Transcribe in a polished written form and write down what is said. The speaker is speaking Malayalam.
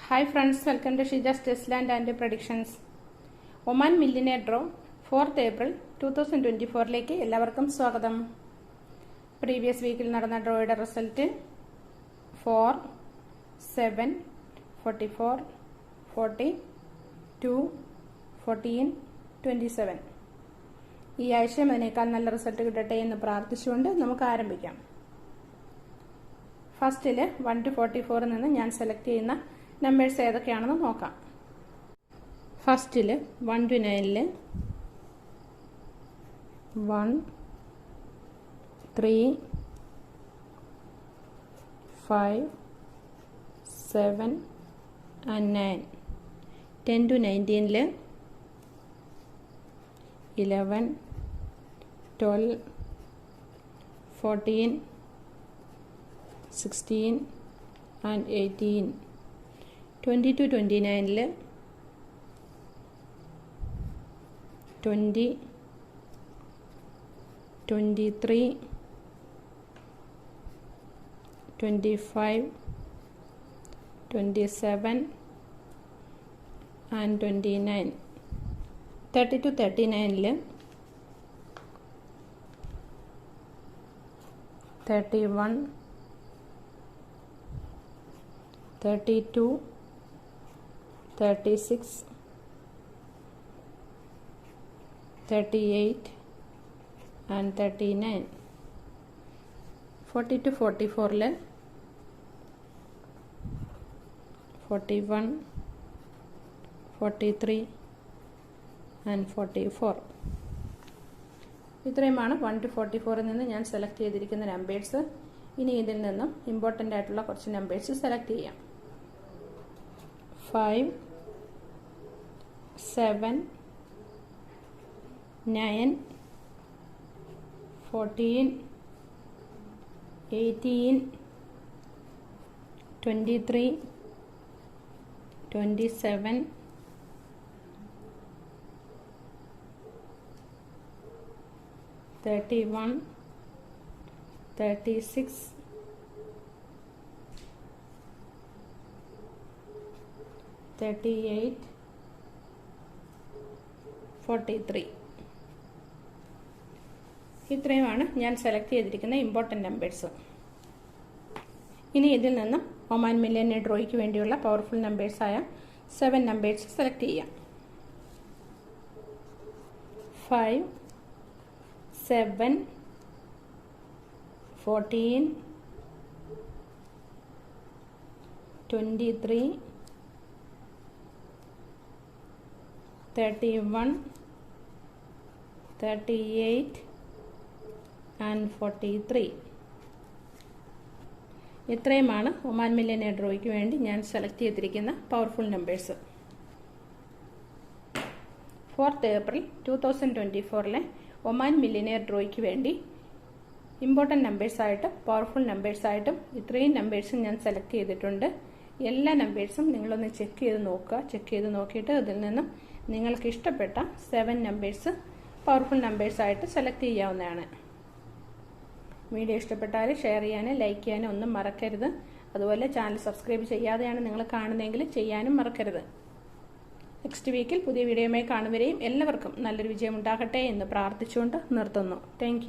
Hi friends, welcome to Shija's Testland and Predictions. Oman millionaire draw 4th April 2024ലേക്ക് എല്ലാവർക്കും സ്വാഗതം. പ്രീവിയസ് വീക്കിൽ നടന്ന ഡ്രോയുടെ റിസൾട്ട് 4, 7, 44, 40, 2, 14, 27. ഈ ആഴ്ചയും അതിനേക്കാൾ നല്ല റിസൾട്ട് കിട്ടട്ടെ എന്ന് പ്രാർത്ഥിച്ചുകൊണ്ട് നമുക്ക് ആരംഭിക്കാം. ഫസ്റ്റിൽ 1 to 44 നിന്ന് ഞാൻ സെലക്ട് ചെയ്യുന്ന നമ്പേഴ്സ് ഏതൊക്കെയാണെന്ന് നോക്കാം. ഫസ്റ്റിൽ 1 to 9 1, 3, 5, 7 and 9. 10 to 19 11, 12, 14, 16 and 18. 20 to 29 20, 23, 25, 27 and 29. 30 to 39 31, 32, 36, 38 and 39. 40 to 44 41, 43 and 44. ഇത്രയുമാണ് 1 to 44 നിന്ന് ഞാൻ സെലക്ട് ചെയ്തിരിക്കുന്ന നമ്പേഴ്സ്. ഇനി ഇതിൽ നിന്നും ഇമ്പോർട്ടൻ്റ് ആയിട്ടുള്ള കുറച്ച് നമ്പേഴ്സ് സെലക്ട് ചെയ്യാം. 5, 7, 9, 14, 18, 23, 27, 31, 36, 38, 43. ഇത്രയുമാണ് ഞാൻ സെലക്ട് ചെയ്തിരിക്കുന്ന ഇമ്പോർട്ടൻ്റ് നമ്പേഴ്സ്. ഇനി ഇതിൽ നിന്നും ഒമാൻ മില്ലിയനെയർ ഡ്രോയ്ക്ക് വേണ്ടിയുള്ള പവർഫുൾ നമ്പേഴ്സായ 7 നമ്പേഴ്സ് സെലക്ട് ചെയ്യാം. 5, 7, 14, 23, 31, 38 and 43. ഇത്രയുമാണ് ഒമാൻ മില്ലിയനെയർ ഡ്രോയ്ക്ക് വേണ്ടി ഞാൻ സെലക്ട് ചെയ്തിരിക്കുന്ന powerful numbers. 4th April 2024 Oman millionaire ഡ്രോയ്ക്ക് വേണ്ടി ഇമ്പോർട്ടൻ്റ് നമ്പേഴ്സായിട്ടും പവർഫുൾ നമ്പേഴ്സായിട്ടും ഇത്രയും നമ്പേഴ്സും ഞാൻ സെലക്ട് ചെയ്തിട്ടുണ്ട്. എല്ലാ നമ്പേഴ്സും നിങ്ങളൊന്ന് ചെക്ക് ചെയ്ത് നോക്കുക. ചെക്ക് ചെയ്ത് നോക്കിയിട്ട് അതിൽ നിന്നും നിങ്ങൾക്ക് ഇഷ്ടപ്പെട്ട 7 നമ്പേഴ്സ് പവർഫുൾ നമ്പേഴ്സായിട്ട് സെലക്ട് ചെയ്യാവുന്നതാണ്. വീഡിയോ ഇഷ്ടപ്പെട്ടാൽ ഷെയർ ചെയ്യാനും ലൈക്ക് ചെയ്യാനും ഒന്നും മറക്കരുത്. അതുപോലെ ചാനൽ സബ്സ്ക്രൈബ് ചെയ്യാതെയാണ് നിങ്ങൾ കാണുന്നതെങ്കിൽ ചെയ്യാനും മറക്കരുത്. നെക്സ്റ്റ് വീക്കിൽ പുതിയ വീഡിയോയുമായി കാണുവരെയും എല്ലാവർക്കും നല്ലൊരു വിജയം ഉണ്ടാകട്ടെ എന്ന് പ്രാർത്ഥിച്ചുകൊണ്ട് നിർത്തുന്നു. താങ്ക്